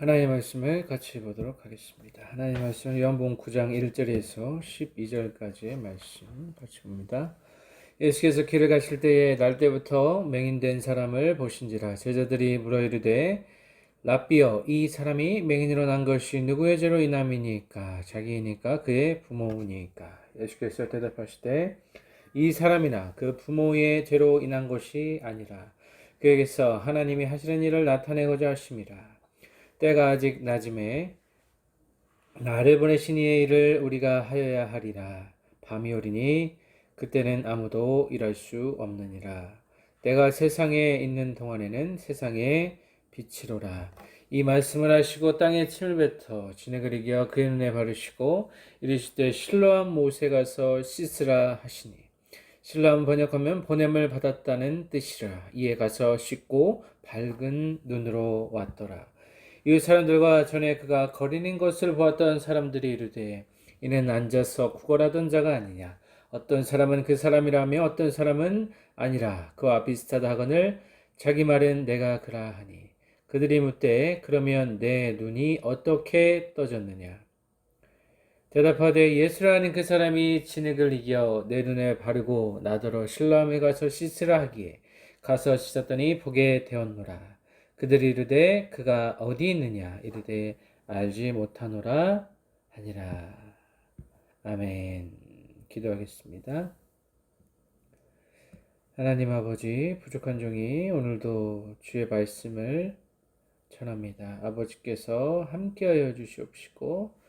하나님의 말씀을 같이 보도록 하겠습니다. 하나님의 말씀은 요한복음 9장 1절에서 12절까지의 말씀 같이 봅니다. 예수께서 길을 가실 때에 날 때부터 맹인된 사람을 보신지라. 제자들이 물어 이르되 라삐여, 이 사람이 맹인으로 난 것이 누구의 죄로 인함이니까? 자기이니까 그의 부모니까? 예수께서 대답하시되 이 사람이나 그 부모의 죄로 인한 것이 아니라 그에게서 하나님이 하시는 일을 나타내고자 하심이라. 때가 아직 낮음에 나를 보내신 이의 일을 우리가 하여야 하리라. 밤이 오리니 그때는 아무도 일할 수 없느니라. 때가 세상에 있는 동안에는 세상의 빛이로라. 이 말씀을 하시고 땅에 침을 뱉어 진액을 이겨 그의 눈에 바르시고 이르시되 실로암 못에 가서 씻으라 하시니, 실로암 번역하면 보냄을 받았다는 뜻이라. 이에 가서 씻고 밝은 눈으로 왔더라. 이 사람들과 전에 그가 거리는 것을 보았던 사람들이 이르되 이는 앉아서 구걸하던 자가 아니냐. 어떤 사람은 그 사람이라며 어떤 사람은 아니라 그와 비슷하다 하거늘 자기 말은 내가 그라 하니, 그들이 묻되 그러면 내 눈이 어떻게 떠졌느냐. 대답하되 예수라는 그 사람이 진흙을 이겨 내 눈에 바르고 나더러 실로암에 가서 씻으라 하기에 가서 씻었더니 보게 되었노라. 그들이 이르되 그가 어디 있느냐. 이르되 알지 못하노라 하니라. 아멘. 기도하겠습니다. 하나님 아버지, 부족한 종이 오늘도 주의 말씀을 전합니다. 아버지께서 함께하여 주시옵시고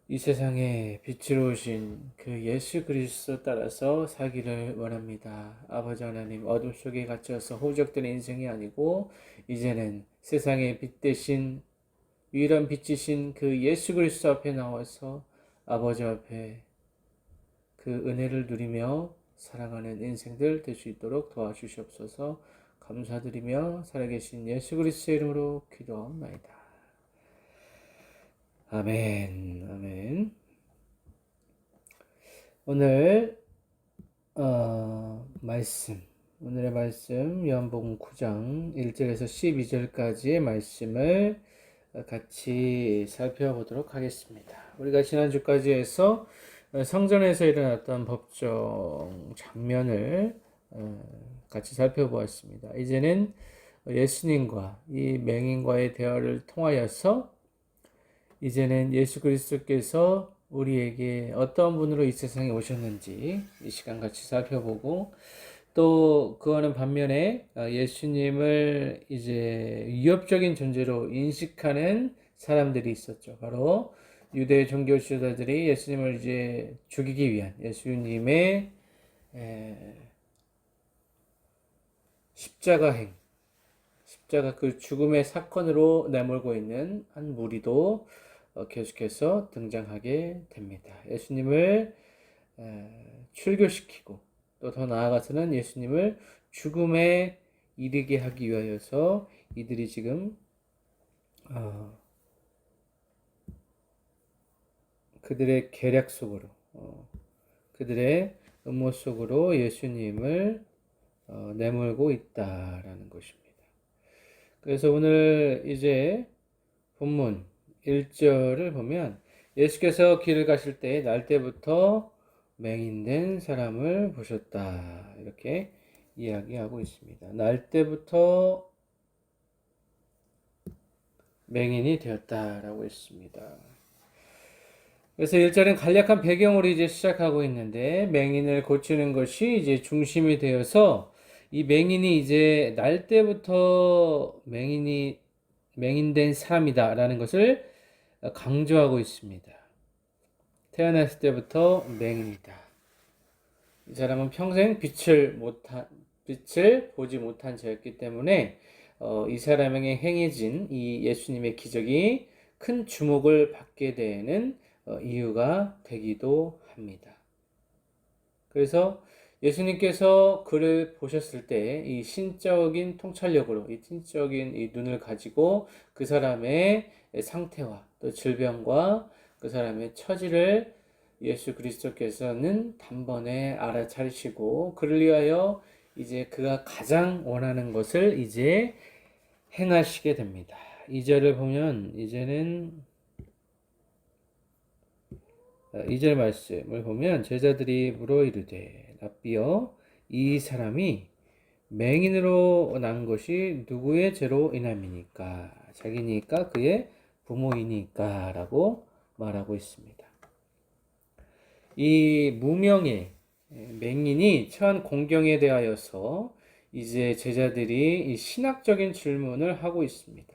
이 세상에 빛으로 오신 그 예수 그리스도 따라서 살기를 원합니다. 아버지 하나님, 어둠 속에 갇혀서 호적된 인생이 아니고 이제는 세상의 빛 대신 유일한 빛이신 그 예수 그리스도 앞에 나와서 아버지 앞에 그 은혜를 누리며 살아가는 인생들 될 수 있도록 도와주시옵소서. 감사드리며 살아계신 예수 그리스도의 이름으로 기도합니다. 아멘, 아멘. 오늘 오늘의 말씀 요한복음 9장 1절에서 12절까지의 말씀을 같이 살펴보도록 하겠습니다. 우리가 지난주까지 해서 성전에서 일어났던 법정 장면을 같이 살펴보았습니다. 이제는 예수님과 이 맹인과의 대화를 통하여서 이제는 예수 그리스도께서 우리에게 어떤 분으로 이 세상에 오셨는지 이 시간 같이 살펴보고, 또 그와는 반면에 예수님을 이제 위협적인 존재로 인식하는 사람들이 있었죠. 바로 유대 종교 지도자들이 예수님을 이제 죽이기 위한 예수님의 십자가 그 죽음의 사건으로 내몰고 있는 한 무리도 계속해서 등장하게 됩니다. 예수님을 출교시키고 또 더 나아가서는 예수님을 죽음에 이르게 하기 위하여서 이들이 지금 그들의 계략 속으로, 그들의 음모 속으로 예수님을 내몰고 있다라는 것입니다. 그래서 오늘 이제 본문 1절을 보면 예수께서 길을 가실 때 날 때부터 맹인된 사람을 보셨다, 이렇게 이야기하고 있습니다. 날 때부터 맹인이 되었다라고 했습니다. 그래서 1절은 간략한 배경으로 이제 시작하고 있는데, 맹인을 고치는 것이 이제 중심이 되어서 이 맹인이 이제 날 때부터 맹인된 사람이다라는 것을 강조하고 있습니다. 태어났을 때부터 맹인이다. 이 사람은 평생 빛을 보지 못한 자였기 때문에 이 사람에게 행해진 이 예수님의 기적이 큰 주목을 받게 되는 이유가 되기도 합니다. 그래서 예수님께서 그를 보셨을 때 이 신적인 통찰력으로, 이 신적인 이 눈을 가지고 그 사람의 상태와 또 질병과 그 사람의 처지를 예수 그리스도께서는 단번에 알아차리시고 그를 위하여 이제 그가 가장 원하는 것을 이제 행하시게 됩니다. 2절을 보면 이제는 2절 말씀을 보면 제자들이 물어 이르되 랍비여 이 사람이 맹인으로 난 것이 누구의 죄로 인함이니까 자기니까 그의 부모이니까 라고 말하고 있습니다. 이 무명의 맹인이 처한 공경에 대하여서 이제 제자들이 이 신학적인 질문을 하고 있습니다.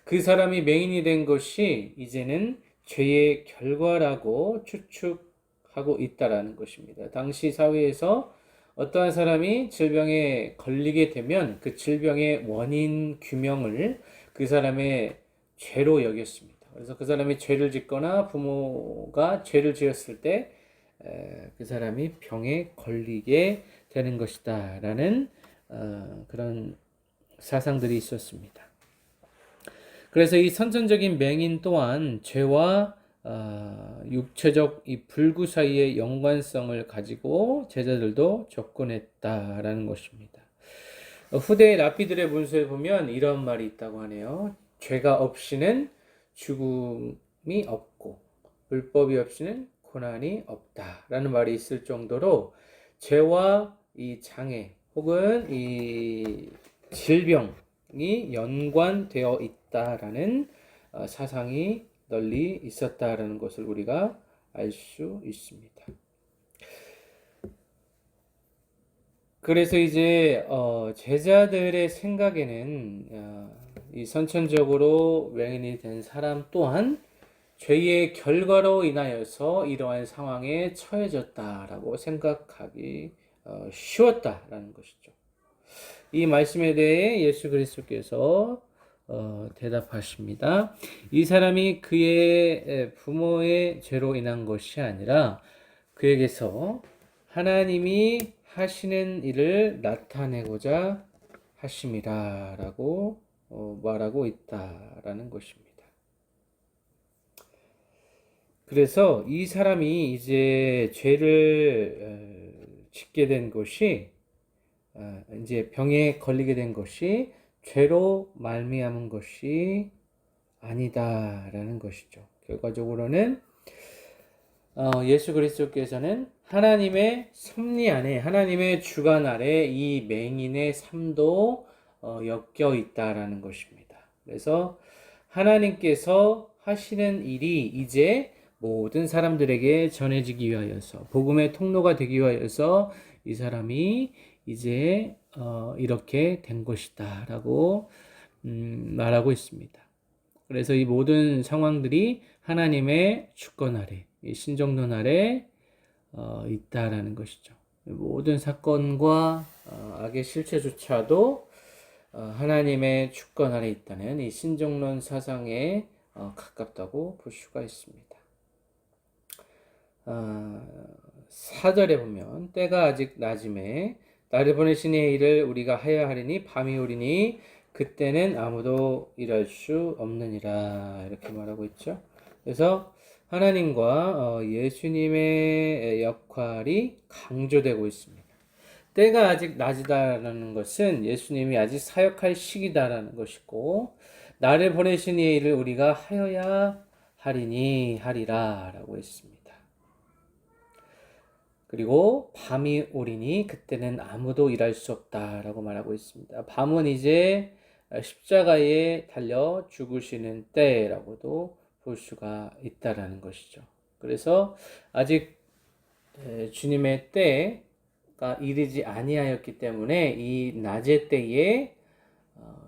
그 사람이 맹인이 된 것이 이제는 죄의 결과라고 추측하고 있다라는 것입니다. 당시 사회에서 어떠한 사람이 질병에 걸리게 되면 그 질병의 원인 규명을 그 사람의 죄로 여겼습니다. 그래서 그 사람이 죄를 짓거나 부모가 죄를 지었을 때 그 사람이 병에 걸리게 되는 것이다 라는 그런 사상들이 있었습니다. 그래서 이 선천적인 맹인 또한 죄와 육체적 이 불구 사이의 연관성을 가지고 제자들도 접근했다라는 것입니다. 후대 랍비들의 문서에 보면 이런 말이 있다고 하네요. 죄가 없이는 죽음이 없고 불법이 없이는 고난이 없다라는 말이 있을 정도로 죄와 이 장애 혹은 이 질병이 연관되어 있다라는 사상이 널리 있었다라는 것을 우리가 알 수 있습니다. 그래서 이제 제자들의 생각에는 이 선천적으로 맹인이 된 사람 또한 죄의 결과로 인하여서 이러한 상황에 처해졌다라고 생각하기 쉬웠다라는 것이죠. 이 말씀에 대해 예수 그리스도께서 대답하십니다. 이 사람이 그의 부모의 죄로 인한 것이 아니라 그에게서 하나님이 하시는 일을 나타내고자 하심이라 라고 말하고 있다라는 것입니다. 그래서 이 사람이 이제 죄를 짓게 된 것이 이제 병에 걸리게 된 것이 죄로 말미암은 것이 아니다라는 것이죠. 결과적으로는 예수 그리스도께서는 하나님의 섭리 안에 하나님의 주관 아래 이 맹인의 삶도 엮여 있다라는 것입니다. 그래서 하나님께서 하시는 일이 이제 모든 사람들에게 전해지기 위하여서 복음의 통로가 되기 위하여서 이 사람이 이제 이렇게 된 것이다라고 말하고 있습니다. 그래서 이 모든 상황들이 하나님의 주권 아래, 신정론 아래 있다라는 것이죠. 모든 사건과 악의 실체조차도 하나님의 주권 아래 있다는 이 신정론 사상에 가깝다고 볼 수가 있습니다. 4절에 보면 때가 아직 낮음에 나를 보내신 이의 일을 우리가 하여야 하리니 밤이 오리니 그때는 아무도 일할 수 없느니라 이렇게 말하고 있죠. 그래서 하나님과 예수님의 역할이 강조되고 있습니다. 때가 아직 낮이다라는 것은 예수님이 아직 사역할 시기다라는 것이고 나를 보내신 이의 일을 우리가 하여야 하리니 하리라 라고 했습니다. 그리고 밤이 오리니 그때는 아무도 일할 수 없다라고 말하고 있습니다. 밤은 이제 십자가에 달려 죽으시는 때라고도 볼 수가 있다라는 것이죠. 그래서 아직 주님의 때가 이르지 아니하였기 때문에 이 낮의 때에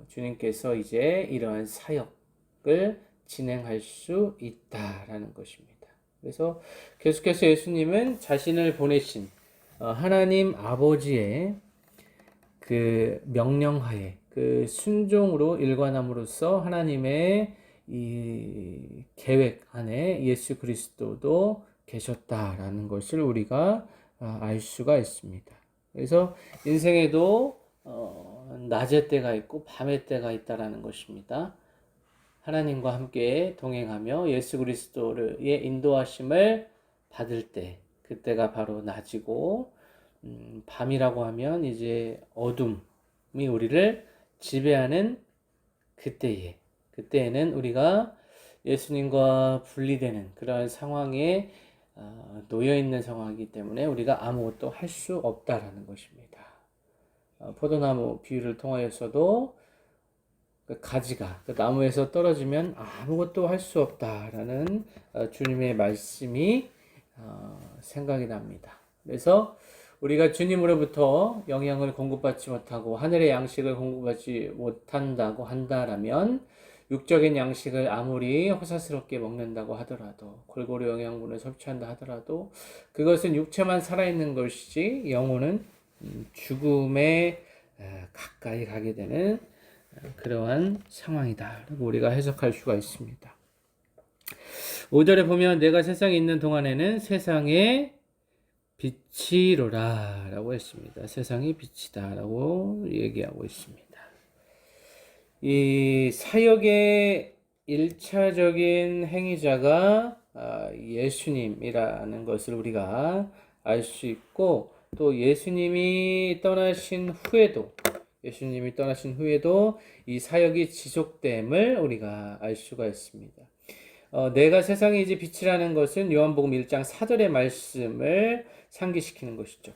주님께서 이제 이러한 사역을 진행할 수 있다라는 것입니다. 그래서 계속해서 예수님은 자신을 보내신 하나님 아버지의 그 명령하에 그 순종으로 일관함으로써 하나님의 이 계획 안에 예수 그리스도도 계셨다라는 것을 우리가 알 수가 있습니다. 그래서 인생에도 낮의 때가 있고 밤의 때가 있다라는 것입니다. 하나님과 함께 동행하며 예수 그리스도의 인도하심을 받을 때 그때가 바로 낮이고 밤이라고 하면 이제 어둠이 우리를 지배하는 그때에 그때에는 우리가 예수님과 분리되는 그러한 상황에 놓여 있는 상황이기 때문에 우리가 아무것도 할 수 없다라는 것입니다. 포도나무 비유를 통하여서도 그 가지가 그 나무에서 떨어지면 아무것도 할 수 없다라는 주님의 말씀이 생각이 납니다. 그래서 우리가 주님으로부터 영양을 공급받지 못하고 하늘의 양식을 공급받지 못한다고 한다라면 육적인 양식을 아무리 호사스럽게 먹는다고 하더라도 골고루 영양분을 섭취한다 하더라도 그것은 육체만 살아있는 것이지 영혼은 죽음에 가까이 가게 되는 그러한 상황이다 라고 우리가 해석할 수가 있습니다. 5절에 보면 내가 세상에 있는 동안에는 세상의 빛이로라 라고 했습니다. 세상이 빛이다 라고 얘기하고 있습니다. 이 사역의 1차적인 행위자가 예수님이라는 것을 우리가 알 수 있고 또 예수님이 떠나신 후에도 이 사역이 지속됨을 우리가 알 수가 있습니다. 내가 세상의 이제 빛이라는 것은 요한복음 1장 4절의 말씀을 상기시키는 것이죠.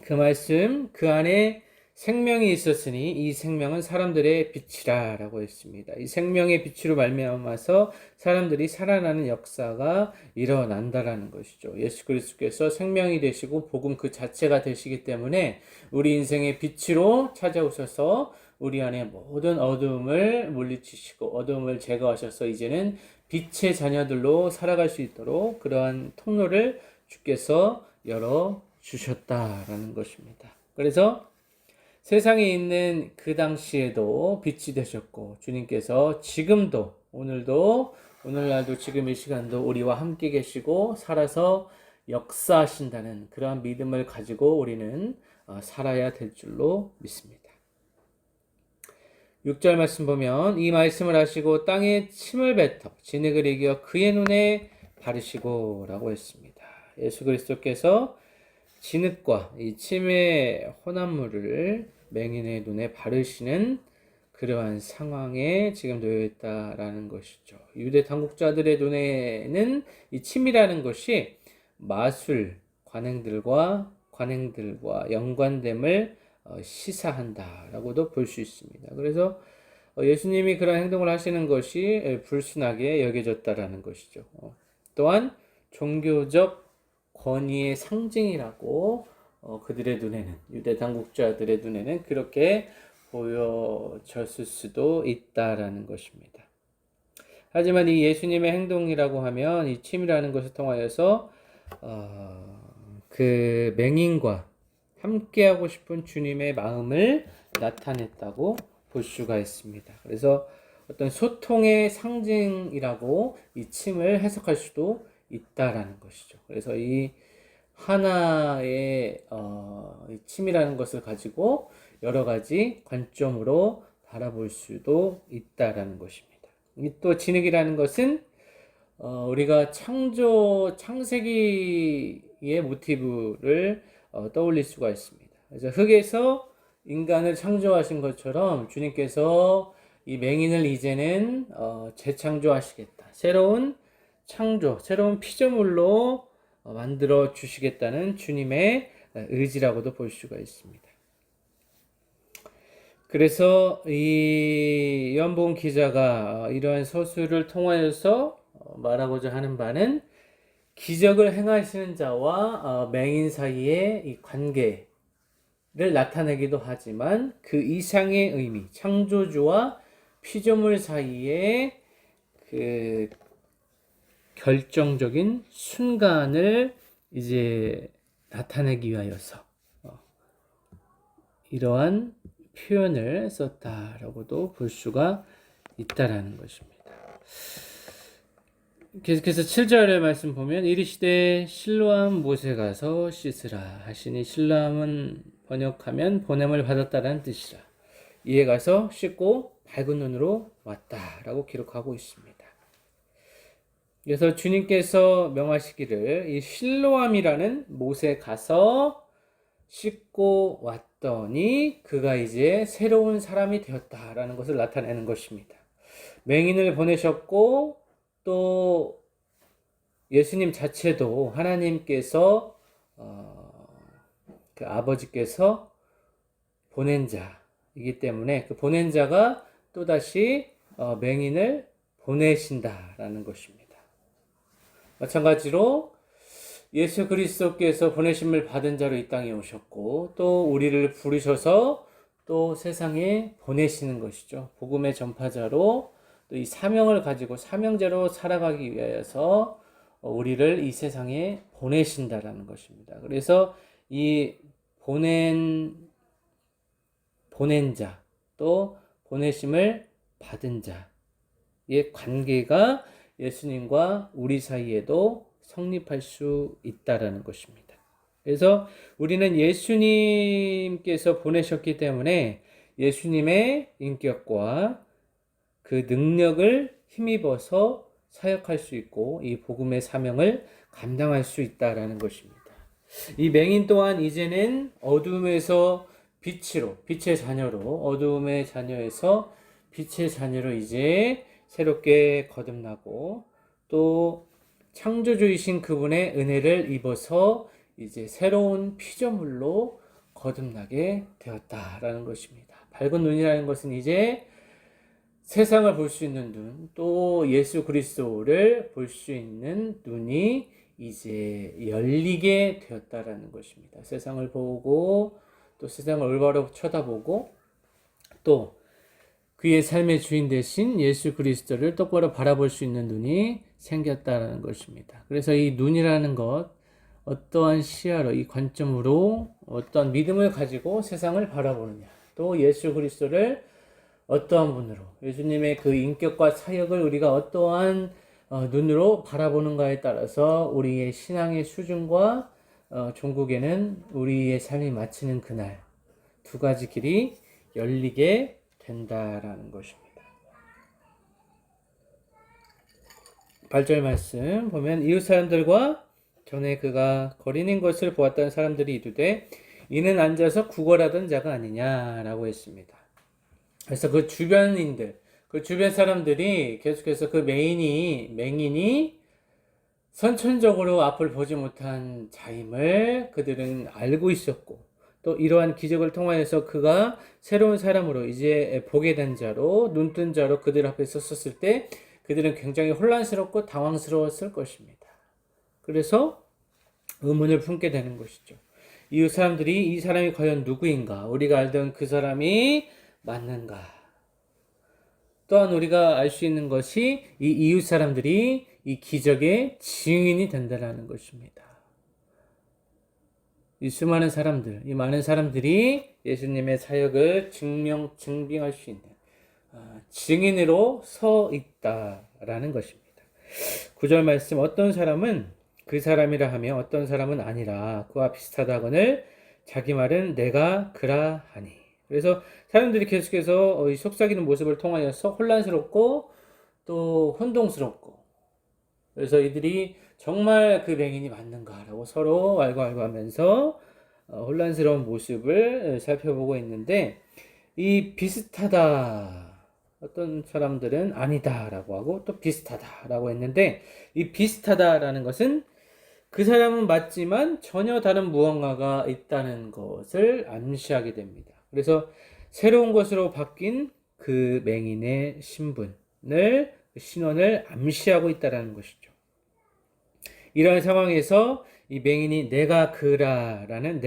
그 말씀, 그 안에 생명이 있었으니 이 생명은 사람들의 빛이라 라고 했습니다. 이 생명의 빛으로 말미암아서 사람들이 살아나는 역사가 일어난다라는 것이죠. 예수 그리스도께서 생명이 되시고 복음 그 자체가 되시기 때문에 우리 인생의 빛으로 찾아오셔서 우리 안에 모든 어두움을 물리치시고 어두움을 제거하셔서 이제는 빛의 자녀들로 살아갈 수 있도록 그러한 통로를 주께서 열어주셨다라는 것입니다. 그래서 세상에 있는 그 당시에도 빛이 되셨고 주님께서 지금도 오늘날도 지금 이 시간도 우리와 함께 계시고 살아서 역사하신다는 그러한 믿음을 가지고 우리는 살아야 될 줄로 믿습니다. 6절 말씀 보면 이 말씀을 하시고 땅에 침을 뱉어 진흙을 이겨 그의 눈에 바르시고 라고 했습니다. 예수 그리스도께서 진흙과 이 침의 혼합물을 맹인의 눈에 바르시는 그러한 상황에 지금 놓여 있다라는 것이죠. 유대 당국자들의 눈에는 이 침이라는 것이 마술 관행들과 연관됨을 시사한다라고도 볼 수 있습니다. 그래서 예수님이 그런 행동을 하시는 것이 불순하게 여겨졌다라는 것이죠. 또한 종교적 권위의 상징이라고 그들의 눈에는 유대 당국자들의 눈에는 그렇게 보여졌을 수도 있다라는 것입니다. 하지만 이 예수님의 행동이라고 하면 이 침이라는 것을 통하여서 그 맹인과 함께하고 싶은 주님의 마음을 나타냈다고 볼 수가 있습니다. 그래서 어떤 소통의 상징이라고 이 침을 해석할 수도 있다라는 것이죠. 그래서 이 하나의 침이라는 것을 가지고 여러 가지 관점으로 바라볼 수도 있다라는 것입니다. 또 진흙이라는 것은 우리가 창세기의 모티브를 떠올릴 수가 있습니다. 그래서 흑에서 인간을 창조하신 것처럼 주님께서 이 맹인을 이제는 재창조하시겠다. 새로운 창조, 새로운 피조물로 만들어 주시겠다는 주님의 의지라고도 볼 수가 있습니다. 그래서 이 요한복음 기자가 이러한 서술을 통하여서 말하고자 하는 바는 기적을 행하시는 자와 맹인 사이의 이 관계를 나타내기도 하지만 그 이상의 의미, 창조주와 피조물 사이의 그 결정적인 순간을 이제 나타내기 위하여서 이러한 표현을 썼다라고도 볼 수가 있다라는 것입니다. 계속해서 7절의 말씀 보면 이르시되 실로암 못에 가서 씻으라 하시니 실로암은 번역하면 보냄을 받았다라는 뜻이라. 이에 가서 씻고 밝은 눈으로 왔다라고 기록하고 있습니다. 그래서 주님께서 명하시기를 이 실로암이라는 못에 가서 씻고 왔더니 그가 이제 새로운 사람이 되었다라는 것을 나타내는 것입니다. 맹인을 보내셨고 또 예수님 자체도 하나님께서 그 아버지께서 보낸 자이기 때문에 그 보낸 자가 또다시 맹인을 보내신다라는 것입니다. 마찬가지로 예수 그리스도께서 보내심을 받은 자로 이 땅에 오셨고 또 우리를 부르셔서 또 세상에 보내시는 것이죠. 복음의 전파자로 또 이 사명을 가지고 사명자로 살아가기 위하여서 우리를 이 세상에 보내신다라는 것입니다. 그래서 이 보낸 자, 또 보내심을 받은 자의 관계가 예수님과 우리 사이에도 성립할 수 있다라는 것입니다. 그래서 우리는 예수님께서 보내셨기 때문에 예수님의 인격과 그 능력을 힘입어서 사역할 수 있고 이 복음의 사명을 감당할 수 있다라는 것입니다. 이 맹인 또한 이제는 어둠에서 빛으로, 빛의 자녀로, 어둠의 자녀에서 빛의 자녀로 이제 새롭게 거듭나고 또 창조주이신 그분의 은혜를 입어서 이제 새로운 피조물로 거듭나게 되었다라는 것입니다. 밝은 눈이라는 것은 이제 세상을 볼 수 있는 눈, 또 예수 그리스도를 볼 수 있는 눈이 이제 열리게 되었다라는 것입니다. 세상을 보고 또 세상을 올바로 쳐다보고 또 그의 삶의 주인 되신 예수 그리스도를 똑바로 바라볼 수 있는 눈이 생겼다라는 것입니다. 그래서 이 눈이라는 것, 어떠한 시야로, 이 관점으로 어떤 믿음을 가지고 세상을 바라보느냐, 또 예수 그리스도를 어떠한 분으로, 예수님의 그 인격과 사역을 우리가 어떠한 눈으로 바라보는가에 따라서 우리의 신앙의 수준과 종국에는 우리의 삶이 마치는 그날 두 가지 길이 열리게 된다라는 것입니다. 8절 말씀 보면 이웃 사람들과 전에 그가 거리는 것을 보았다는 사람들이 이르되 이는 앉아서 구걸하던 자가 아니냐라고 했습니다. 그래서 그 주변인들, 그 주변 사람들이 계속해서 그 맹인이 선천적으로 앞을 보지 못한 자임을 그들은 알고 있었고 또 이러한 기적을 통하여서 그가 새로운 사람으로 이제 보게 된 자로 눈뜬 자로 그들 앞에 섰을 때 그들은 굉장히 혼란스럽고 당황스러웠을 것입니다. 그래서 의문을 품게 되는 것이죠. 이웃 사람들이 이 사람이 과연 누구인가? 우리가 알던 그 사람이 맞는가? 또한 우리가 알 수 있는 것이 이 이웃 사람들이 이 기적의 증인이 된다는 것입니다. 이 수많은 사람들, 이 많은 사람들이 예수님의 사역을 증빙할 수 있는 증인으로 서 있다라는 것입니다. 9절 말씀, 어떤 사람은 그 사람이라 하며 어떤 사람은 아니라 그와 비슷하다거늘 자기 말은 내가 그라 하니. 그래서 사람들이 계속해서 이 속삭이는 모습을 통하여서 혼란스럽고 또 혼동스럽고, 그래서 이들이 정말 그 맹인이 맞는가라고 서로 알고하면서 혼란스러운 모습을 살펴보고 있는데, 이 비슷하다, 어떤 사람들은 아니다라고 하고 또 비슷하다라고 했는데, 이 비슷하다라는 것은 그 사람은 맞지만 전혀 다른 무언가가 있다는 것을 암시하게 됩니다. 그래서 새로운 것으로 바뀐 그 맹인의 신원을 암시하고 있다는 것이죠. 이러한 상황에서 이 맹인이 내가 그라라는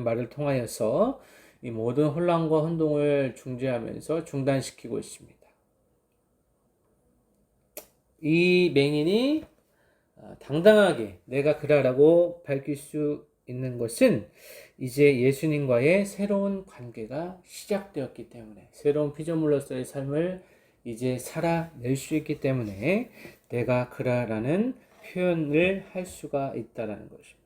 말을 통하여서 이 모든 혼란과 혼동을 중재하면서 중단시키고 있습니다. 이 맹인이 당당하게 내가 그라라고 밝힐 수 있는 것은 이제 예수님과의 새로운 관계가 시작되었기 때문에, 새로운 피조물로서의 삶을 이제 살아낼 수 있기 때문에 내가 그라라는 표현을 할 수가 있다는 것입니다.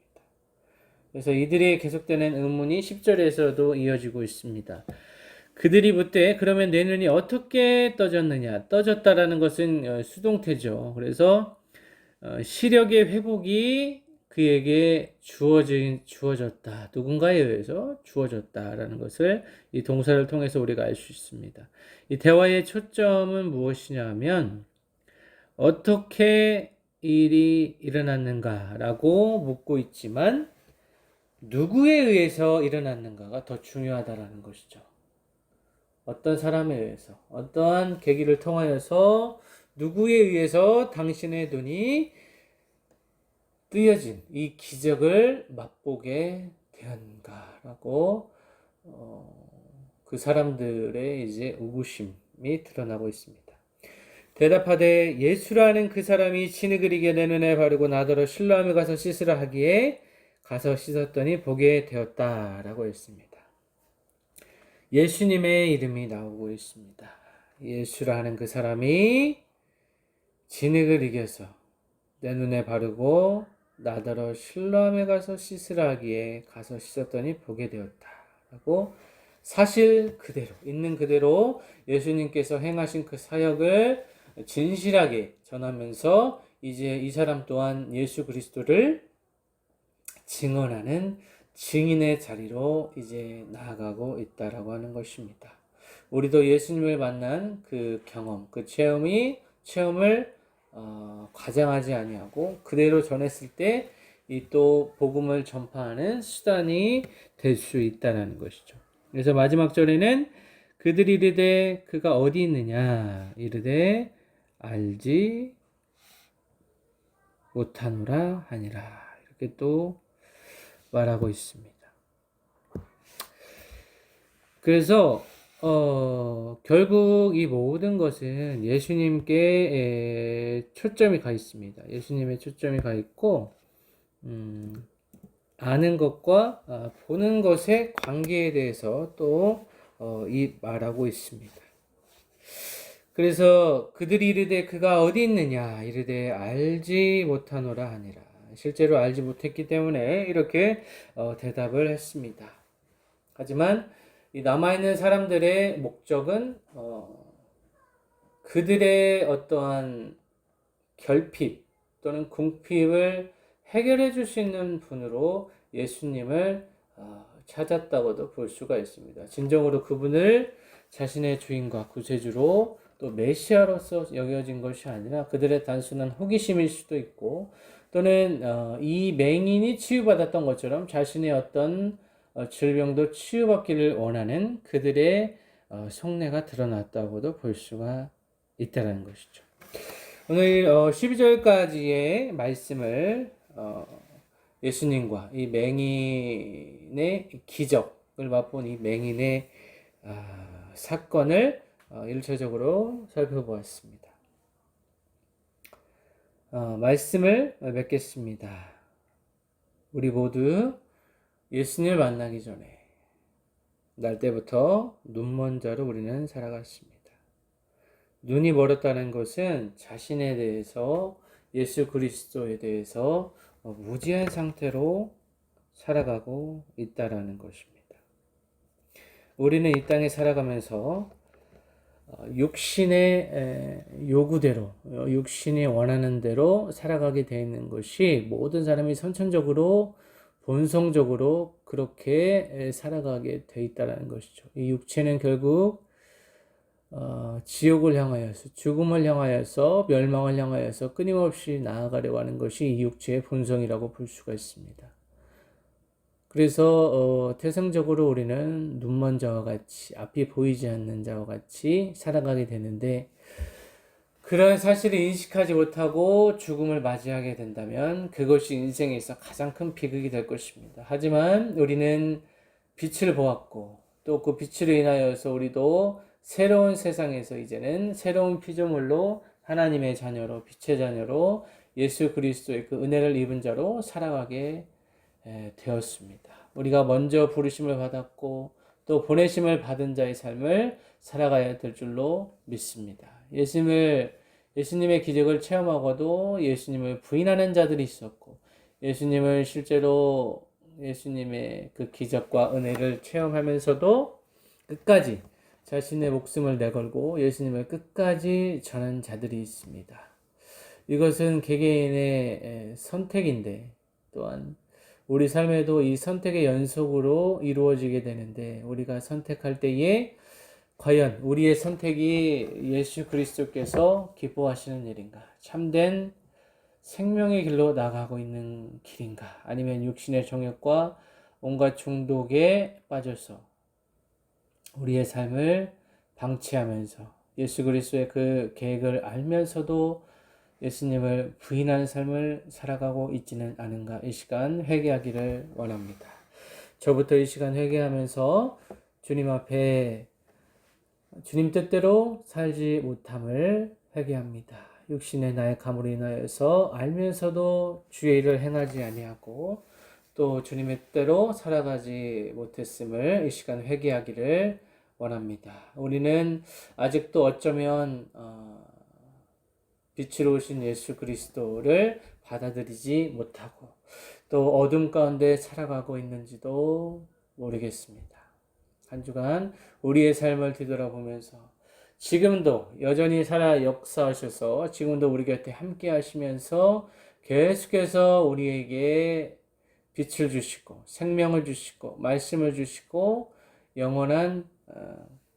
그래서 이들의 계속되는 의문이 10절에서도 이어지고 있습니다. 그들이 묻되 그러면 내 눈이 어떻게 떠졌느냐? 떠졌다라는 것은 수동태죠. 그래서 시력의 회복이 그에게 주어졌다. 누군가에 의해서 주어졌다라는 것을 이 동사를 통해서 우리가 알 수 있습니다. 이 대화의 초점은 무엇이냐 하면 어떻게 일이 일어났는가라고 묻고 있지만 누구에 의해서 일어났는가가 더 중요하다라는 것이죠. 어떤 사람에 의해서, 어떠한 계기를 통하여서 누구에 의해서 당신의 눈이 뜨여진 이 기적을 맛보게 되었는가라고 그 사람들의 이제 의구심이 드러나고 있습니다. 대답하되 예수라는 그 사람이 진흙을 이겨 내 눈에 바르고 나더러 실로암에 가서 씻으라 하기에 가서 씻었더니 보게 되었다라고 했습니다. 예수님의 이름이 나오고 있습니다. 예수라는 그 사람이 진흙을 이겨서 내 눈에 바르고 나더러 실로암에 가서 씻으라 하기에 가서 씻었더니 보게 되었다라고 사실 그대로 있는 그대로 예수님께서 행하신 그 사역을 진실하게 전하면서 이제 이 사람 또한 예수 그리스도를 증언하는 증인의 자리로 이제 나아가고 있다라고 하는 것입니다. 우리도 예수님을 만난 그 경험, 그 체험을 과장하지 아니하고 그대로 전했을 때 이 또 복음을 전파하는 수단이 될 수 있다는 것이죠. 그래서 마지막 절에는 그들이 이르되 그가 어디 있느냐 이르되 알지 못하노라 하니라 이렇게 또 말하고 있습니다. 그래서 결국 이 모든 것은 예수님께 초점이 가 있습니다. 예수님의 초점이 가 있고 아는 것과 보는 것의 관계에 대해서 또 이 말하고 있습니다. 그래서 그들이 이르되 그가 어디 있느냐 이르되 알지 못하노라 하니라. 실제로 알지 못했기 때문에 이렇게 대답을 했습니다. 하지만 이 남아있는 사람들의 목적은 그들의 어떠한 결핍 또는 궁핍을 해결해 줄 수 있는 분으로 예수님을 찾았다고도 볼 수가 있습니다. 진정으로 그분을 자신의 주인과 구세주로 또 메시아로서 여겨진 것이 아니라 그들의 단순한 호기심일 수도 있고 또는 이 맹인이 치유받았던 것처럼 자신의 어떤 질병도 치유받기를 원하는 그들의 속내가 드러났다고도 볼 수가 있다는 것이죠. 오늘 12절까지의 말씀을 예수님과 이 맹인의 기적을 맛본 이 맹인의 사건을 1차적으로 살펴보았습니다. 말씀을 맺겠습니다. 우리 모두 예수님을 만나기 전에 날 때부터 눈먼 자로 우리는 살아갔습니다. 눈이 멀었다는 것은 자신에 대해서 예수 그리스도에 대해서 무지한 상태로 살아가고 있다라는 것입니다. 우리는 이 땅에 살아가면서 육신의 요구대로, 육신이 원하는 대로 살아가게 되어 있는 것이 모든 사람이 선천적으로 본성적으로 그렇게 살아가게 되어 있다는 것이죠. 이 육체는 결국 지옥을 향하여서 죽음을 향하여서 멸망을 향하여서 끊임없이 나아가려고 하는 것이 이 육체의 본성이라고 볼 수가 있습니다. 그래서 태생적으로 우리는 눈먼 자와 같이 앞이 보이지 않는 자와 같이 살아가게 되는데 그런 사실을 인식하지 못하고 죽음을 맞이하게 된다면 그것이 인생에 있어 가장 큰 비극이 될 것입니다. 하지만 우리는 빛을 보았고 또 그 빛으로 인하여서 우리도 새로운 세상에서 이제는 새로운 피조물로 하나님의 자녀로 빛의 자녀로 예수 그리스도의 그 은혜를 입은 자로 살아가게 되었습니다. 우리가 먼저 부르심을 받았고 또 보내심을 받은 자의 삶을 살아가야 될 줄로 믿습니다. 예수님의 기적을 체험하고도 예수님을 부인하는 자들이 있었고 예수님을 실제로 예수님의 그 기적과 은혜를 체험하면서도 끝까지 자신의 목숨을 내걸고 예수님을 끝까지 전한 자들이 있습니다. 이것은 개개인의 선택인데 또한 우리 삶에도 이 선택의 연속으로 이루어지게 되는데 우리가 선택할 때에 과연 우리의 선택이 예수 그리스도께서 기뻐하시는 일인가? 참된 생명의 길로 나가고 있는 길인가? 아니면 육신의 정욕과 온갖 중독에 빠져서 우리의 삶을 방치하면서 예수 그리스도의 그 계획을 알면서도 예수님을 부인하는 삶을 살아가고 있지는 않은가? 이 시간 회개하기를 원합니다. 저부터 이 시간 회개하면서 주님 앞에 주님 뜻대로 살지 못함을 회개합니다. 육신의 나의 감으로 인하여서 알면서도 주의 일을 행하지 아니하고 또 주님의 뜻대로 살아가지 못했음을 이 시간 회개하기를 원합니다. 우리는 아직도 어쩌면 빛으로 오신 예수 그리스도를 받아들이지 못하고 또 어둠 가운데 살아가고 있는지도 모르겠습니다. 한 주간 우리의 삶을 뒤돌아보면서 지금도 여전히 살아 역사하셔서 지금도 우리 곁에 함께 하시면서 계속해서 우리에게 빛을 주시고 생명을 주시고 말씀을 주시고 영원한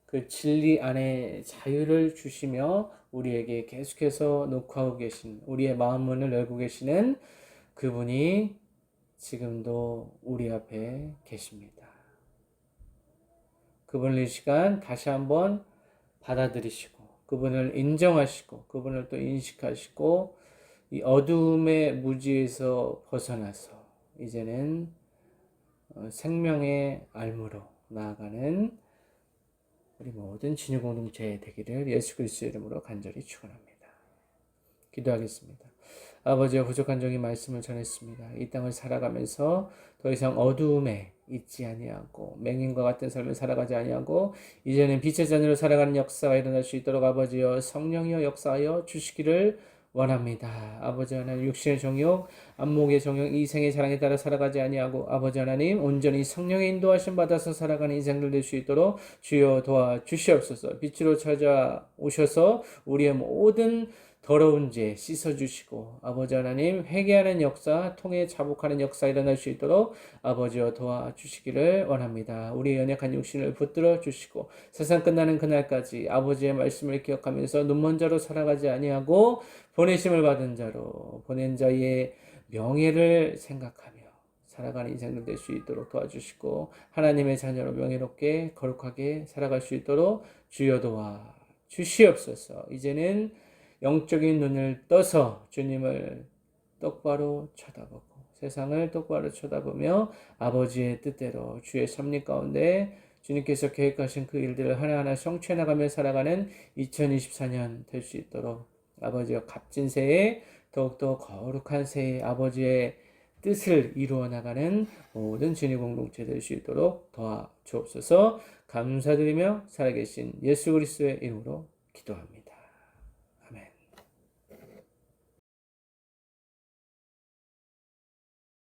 그 진리 안에 자유를 주시며 우리에게 계속해서 녹화하고 계신 우리의 마음 문을 열고 계시는 그분이 지금도 우리 앞에 계십니다. 그분을 이 시간 다시 한번 받아들이시고 그분을 인정하시고 그분을 또 인식하시고 이 어둠의 무지에서 벗어나서 이제는 생명의 알무로 나아가는 우리 모든 진유 공동체 되기를 예수 그리스도의 이름으로 간절히 축원합니다. 기도하겠습니다. 아버지와 부족한 종이 말씀을 전했습니다. 이 땅을 살아가면서 더 이상 어두움에 있지 아니하고 맹인과 같은 삶을 살아가지 아니하고 이제는 빛의 자녀로 살아가는 역사가 일어날 수 있도록 아버지여 성령이여 역사하여 주시기를 원합니다. 아버지 하나님 육신의 정욕, 안목의 정욕, 이생의 사랑에 따라 살아가지 아니하고 아버지 하나님 온전히 성령의 인도하심 받아서 살아가는 인생들 될 수 있도록 주여 도와주시옵소서. 빛으로 찾아오셔서 우리의 모든 더러운 죄 씻어주시고 아버지 하나님 회개하는 역사 통해 자복하는 역사 일어날 수 있도록 아버지여 도와주시기를 원합니다. 우리의 연약한 육신을 붙들어 주시고 세상 끝나는 그날까지 아버지의 말씀을 기억하면서 눈먼 자로 살아가지 아니하고 보내심을 받은 자로 보낸 자의 명예를 생각하며 살아가는 인생들 될 수 있도록 도와주시고 하나님의 자녀로 명예롭게 거룩하게 살아갈 수 있도록 주여 도와주시옵소서. 이제는 영적인 눈을 떠서 주님을 똑바로 쳐다보고 세상을 똑바로 쳐다보며 아버지의 뜻대로 주의 섭리 가운데 주님께서 계획하신 그 일들을 하나하나 성취해 나가며 살아가는 2024년 될 수 있도록 아버지의 값진 새해 더욱더 거룩한 새해 아버지의 뜻을 이루어 나가는 모든 진유 공동체 될 수 있도록 도와주옵소서. 감사드리며 살아계신 예수 그리스도의 이름으로 기도합니다.